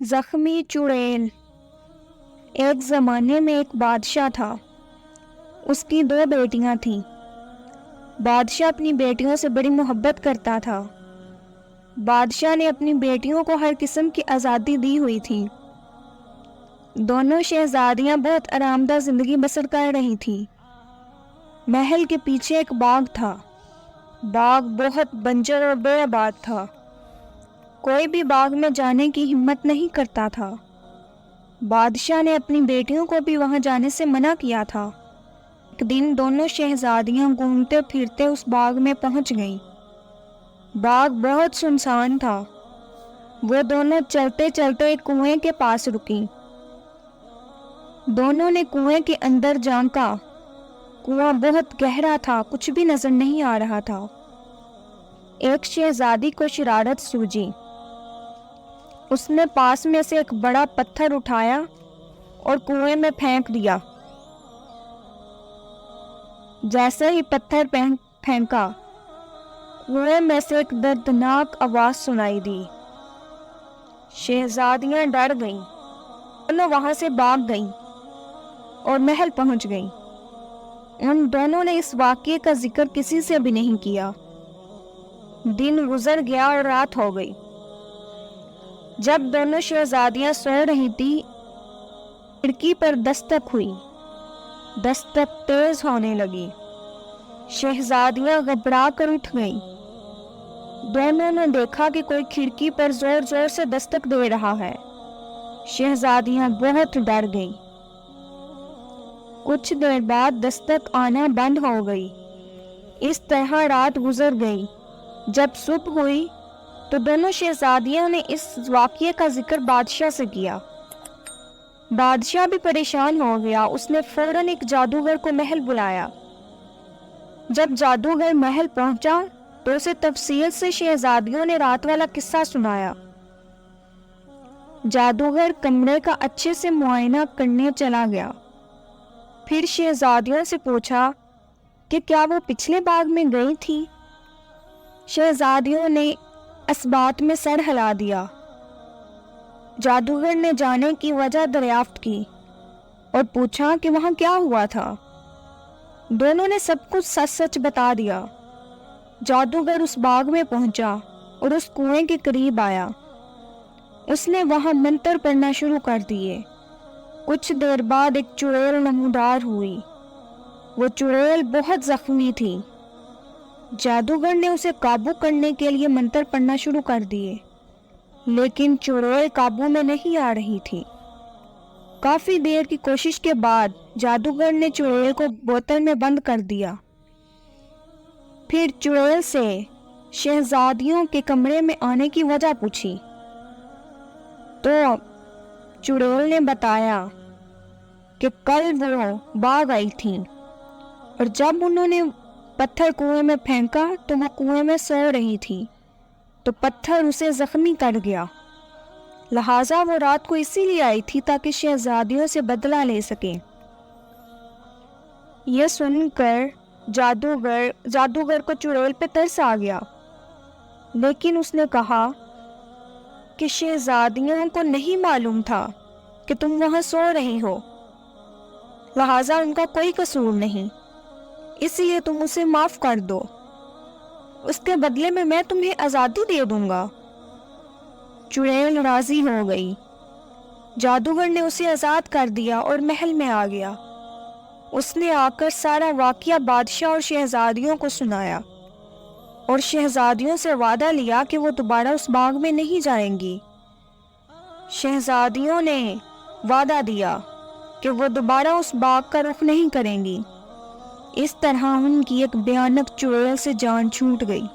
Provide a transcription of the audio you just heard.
زخمی چڑیل۔ ایک زمانے میں ایک بادشاہ تھا۔ اس کی 2 بیٹیاں تھیں۔ بادشاہ اپنی بیٹیوں سے بڑی محبت کرتا تھا۔ بادشاہ نے اپنی بیٹیوں کو ہر قسم کی آزادی دی ہوئی تھی۔ دونوں شہزادیاں بہت آرام دہ زندگی بسر کر رہی تھیں۔ محل کے پیچھے ایک باغ تھا۔ باغ بہت بنجر اور بے آباد تھا۔ کوئی بھی باغ میں جانے کی ہمت نہیں کرتا تھا۔ بادشاہ نے اپنی بیٹیوں کو بھی وہاں جانے سے منع کیا تھا۔ ایک دن دونوں شہزادیاں گھومتے پھرتے اس باغ میں پہنچ گئیں۔ باغ بہت سنسان تھا۔ وہ دونوں چلتے چلتے ایک کنویں کے پاس رکیں۔ دونوں نے کنویں کے اندر جھانکا۔ کنواں بہت گہرا تھا، کچھ بھی نظر نہیں آ رہا تھا۔ ایک شہزادی کو شرارت سوجی۔ اس نے پاس میں سے ایک بڑا پتھر اٹھایا اور کنویں میں پھینک دیا۔ جیسے ہی پتھر پھینکا، کنویں میں سے ایک دردناک آواز سنائی دی۔ شہزادیاں ڈر گئیں۔ دونوں وہاں سے بھاگ گئیں اور محل پہنچ گئیں۔ ان دونوں نے اس واقعے کا ذکر کسی سے بھی نہیں کیا۔ دن گزر گیا اور رات ہو گئی۔ جب دونوں شہزادیاں سو رہی تھیں، کھڑکی پر دستک ہوئی۔ دستک تیز ہونے لگی۔ شہزادیاں گھبرا کر اٹھ گئیں۔ دونوں نے دیکھا کہ کوئی کھڑکی پر زور زور سے دستک دے رہا ہے۔ شہزادیاں بہت ڈر گئیں۔ کچھ دیر بعد دستک آنا بند ہو گئی۔ اس طرح رات گزر گئی۔ جب صبح ہوئی تو دونوں شہزادیوں نے اس واقعے کا ذکر بادشاہ سے کیا۔ بادشاہ بھی پریشان ہو گیا۔ اس نے فوراً ایک جادوگر کو محل بلایا۔ جب جادوگر محل پہنچا تو اسے تفصیل سے شہزادیوں نے رات والا قصہ سنایا۔ جادوگر کمرے کا اچھے سے معائنہ کرنے چلا گیا۔ پھر شہزادیوں سے پوچھا کہ کیا وہ پچھلے باغ میں گئی تھی؟ شہزادیوں نے اس بات میں سر ہلا دیا۔ جادوگر نے جانے کی وجہ دریافت کی اور پوچھا کہ وہاں کیا ہوا تھا۔ دونوں نے سب کچھ سچ سچ بتا دیا۔ جادوگر اس باغ میں پہنچا اور اس کنویں کے قریب آیا۔ اس نے وہاں منتر پڑھنا شروع کر دیے۔ کچھ دیر بعد ایک چڑیل نمودار ہوئی۔ وہ چڑیل بہت زخمی تھی۔ جادوگر نے اسے قابو کرنے کے لیے منتر پڑھنا شروع کر دیے، لیکن چڑیل قابو میں نہیں آ رہی تھی۔ کافی دیر کی کوشش کے بعد جادوگر نے چڑیل کو بوتل میں بند کر دیا۔ پھر چڑیل سے شہزادیوں کے کمرے میں آنے کی وجہ پوچھی تو چڑیل نے بتایا کہ کل وہ باغ آئی تھیں اور جب انہوں نے پتھر کنویں میں پھینکا تو وہ کنویں میں سو رہی تھی، تو پتھر اسے زخمی کر گیا۔ لہٰذا وہ رات کو اسی لیے آئی تھی تاکہ شہزادیوں سے بدلہ لے سکیں۔ یہ سن کر جادوگر کو چڑیل پہ ترس آ گیا، لیکن اس نے کہا کہ شہزادیوں کو نہیں معلوم تھا کہ تم وہاں سو رہی ہو، لہٰذا ان کا کوئی قصور نہیں، اس لیے تم اسے معاف کر دو۔ اس کے بدلے میں تمہیں آزادی دے دوں گا۔ چڑیل راضی ہو گئی۔ جادوگر نے اسے آزاد کر دیا اور محل میں آ گیا۔ اس نے آ کر سارا واقعہ بادشاہ اور شہزادیوں کو سنایا اور شہزادیوں سے وعدہ لیا کہ وہ دوبارہ اس باغ میں نہیں جائیں گی۔ شہزادیوں نے وعدہ دیا کہ وہ دوبارہ اس باغ کا رخ نہیں کریں گی۔ اس طرح ان کی ایک بھیانک چڑیل سے جان چھوٹ گئی۔